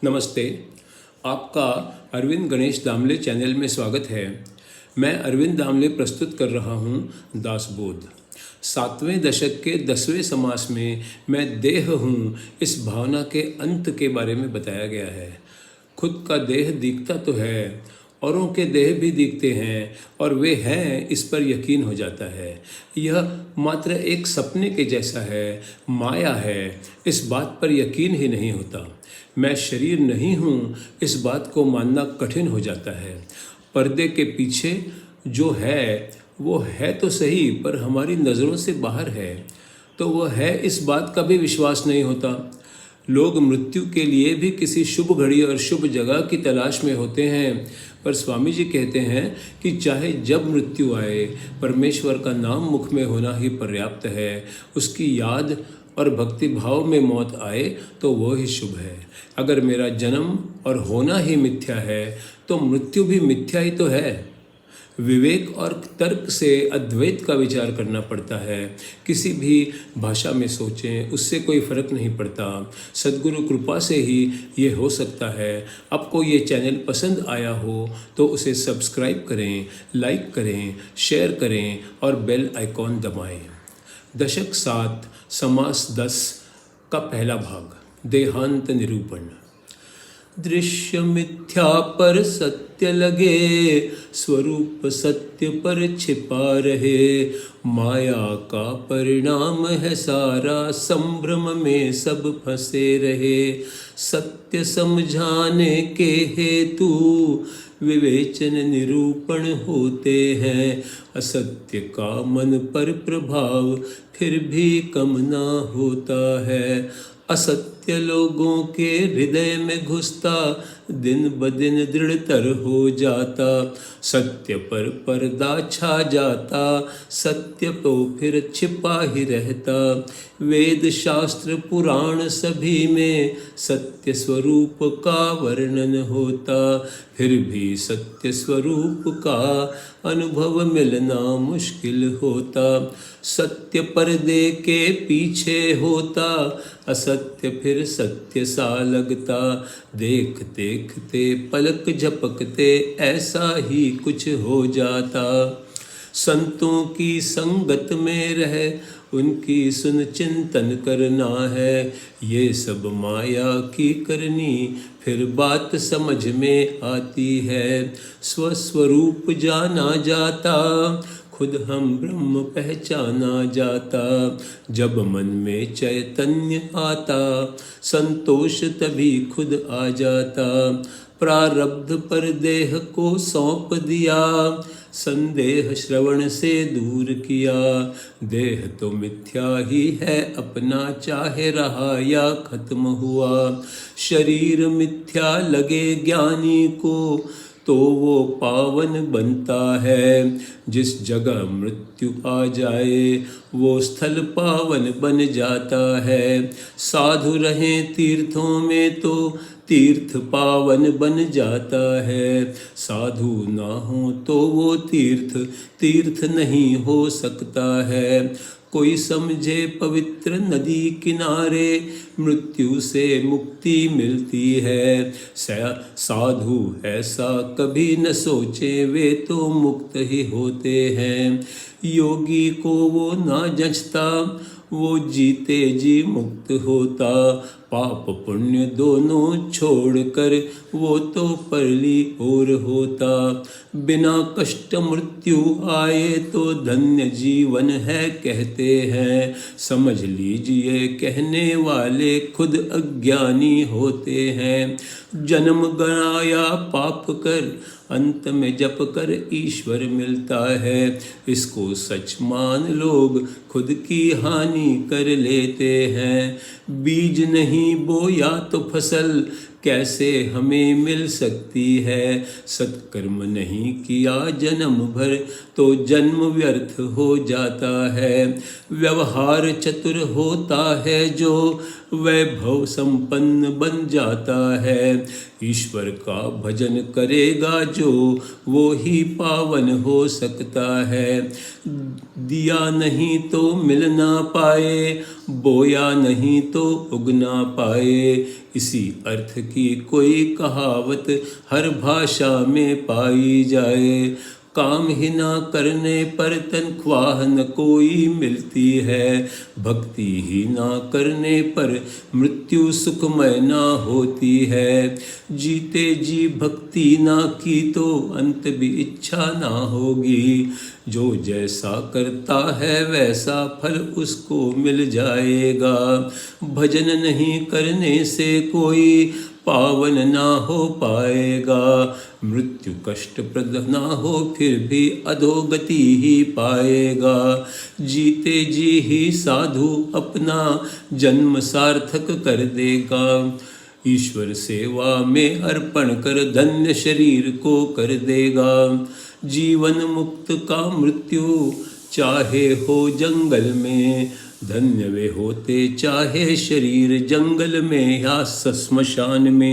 नमस्ते। आपका अरविंद गणेश दामले चैनल में स्वागत है। मैं अरविंद दामले प्रस्तुत कर रहा हूँ दासबोध। 7वें दशक के 10वें समास में मैं देह हूँ इस भावना के अंत के बारे में बताया गया है। खुद का देह दिखता तो है, औरों के देह भी दिखते हैं और वे हैं इस पर यकीन हो जाता है। यह मात्र एक सपने के जैसा है, माया है, इस बात पर यकीन ही नहीं होता। मैं शरीर नहीं हूँ इस बात को मानना कठिन हो जाता है। पर्दे के पीछे जो है वो है तो सही, पर हमारी नज़रों से बाहर है, तो वह है इस बात का भी विश्वास नहीं होता। लोग मृत्यु के लिए भी किसी शुभ घड़ी और शुभ जगह की तलाश में होते हैं, पर स्वामी जी कहते हैं कि चाहे जब मृत्यु आए, परमेश्वर का नाम मुख में होना ही पर्याप्त है। उसकी याद और भक्ति भाव में मौत आए तो वो ही शुभ है। अगर मेरा जन्म और होना ही मिथ्या है तो मृत्यु भी मिथ्या ही तो है। विवेक और तर्क से अद्वैत का विचार करना पड़ता है। किसी भी भाषा में सोचें, उससे कोई फर्क नहीं पड़ता। सद्गुरु कृपा से ही ये हो सकता है। आपको ये चैनल पसंद आया हो तो उसे सब्सक्राइब करें, लाइक करें, शेयर करें और बेल आइकॉन दबाएं। दशक 7 समास 10 का पहला भाग, देहांत निरूपण। दृश्य मिथ्या पर सत्य लगे, स्वरूप सत्य पर छिपा रहे। माया का परिणाम है सारा, संभ्रम में सब फंसे रहे। सत्य समझाने के हेतु विवेचन निरूपण होते हैं। असत्य का मन पर प्रभाव फिर भी कम ना होता है। असत्य लोगों के हृदय में घुसता, दिन ब दिन दृढ़तर हो जाता। सत्य पर पर्दा छा जाता, सत्य तो फिर छिपा ही रहता। वेद शास्त्र पुराण सभी में सत्य स्वरूप का वर्णन होता, फिर भी सत्य स्वरूप का अनुभव मिलना मुश्किल होता। सत्य पर्दे के पीछे होता, असत्य फिर सत्य सा लगता। देख देखते पलक झपकते ऐसा ही कुछ हो जाता। संतों की संगत में रह उनकी सुन चिंतन करना है। ये सब माया की करनी फिर बात समझ में आती है। स्वस्वरूप जाना जाता, खुद हम ब्रह्म पहचाना जाता। जब मन में चैतन्य आता, संतोष तभी खुद आ जाता। प्रारब्ध पर देह को सौंप दिया, संदेह श्रवण से दूर किया। देह तो मिथ्या ही है अपना, चाहे रहा या खत्म हुआ। शरीर मिथ्या लगे ज्ञानी को तो वो पावन बनता है। जिस जगह मृत्यु आ जाए वो स्थल पावन बन जाता है। साधु रहें तीर्थों में तो तीर्थ पावन बन जाता है। साधु ना हो तो वो तीर्थ नहीं हो सकता है। कोई समझे पवित्र नदी किनारे मृत्यु से मुक्ति मिलती है। साधु ऐसा कभी न सोचे, वे तो मुक्त ही होते हैं। योगी को वो ना जचता, वो जीते जी मुक्त होता। पाप पुण्य दोनों छोड़कर वो तो परली ओर होता। बिना कष्ट मृत्यु आए तो धन्य जीवन है कहते हैं। समझ लीजिए कहने वाले खुद अज्ञानी होते हैं। जन्म गणाया पाप कर, अंत में जप कर ईश्वर मिलता है। इसको सच मान लोग खुद की हानि कर लेते हैं। बीज नहीं बोया तो फसल कैसे हमें मिल सकती है। सत्कर्म नहीं किया जन्म भर तो जन्म व्यर्थ हो जाता है। व्यवहार चतुर होता है जो वैभव संपन्न बन जाता है। ईश्वर का भजन करेगा जो वो ही पावन हो सकता है। दिया नहीं तो मिल ना पाए, बोया नहीं तो उग ना पाए। इसी अर्थ की कोई कहावत हर भाषा में पाई जाए। काम ही ना करने पर तनख्वाह न कोई मिलती है, भक्ति ही ना करने पर मृत्यु सुखमय ना होती है। जीते जी भक्ति ना की तो अंत भी इच्छा ना होगी। जो जैसा करता है वैसा फल उसको मिल जाएगा। भजन नहीं करने से कोई पावन ना हो पाएगा। मृत्यु कष्टप्रद ना हो फिर भी अधोगति ही पाएगा। जीते जी ही साधु अपना जन्म सार्थक कर देगा। ईश्वर सेवा में अर्पण कर धन्य शरीर को कर देगा। जीवन मुक्त का मृत्यु चाहे हो जंगल में, धन्य वे होते चाहे शरीर जंगल में या श्मशान में।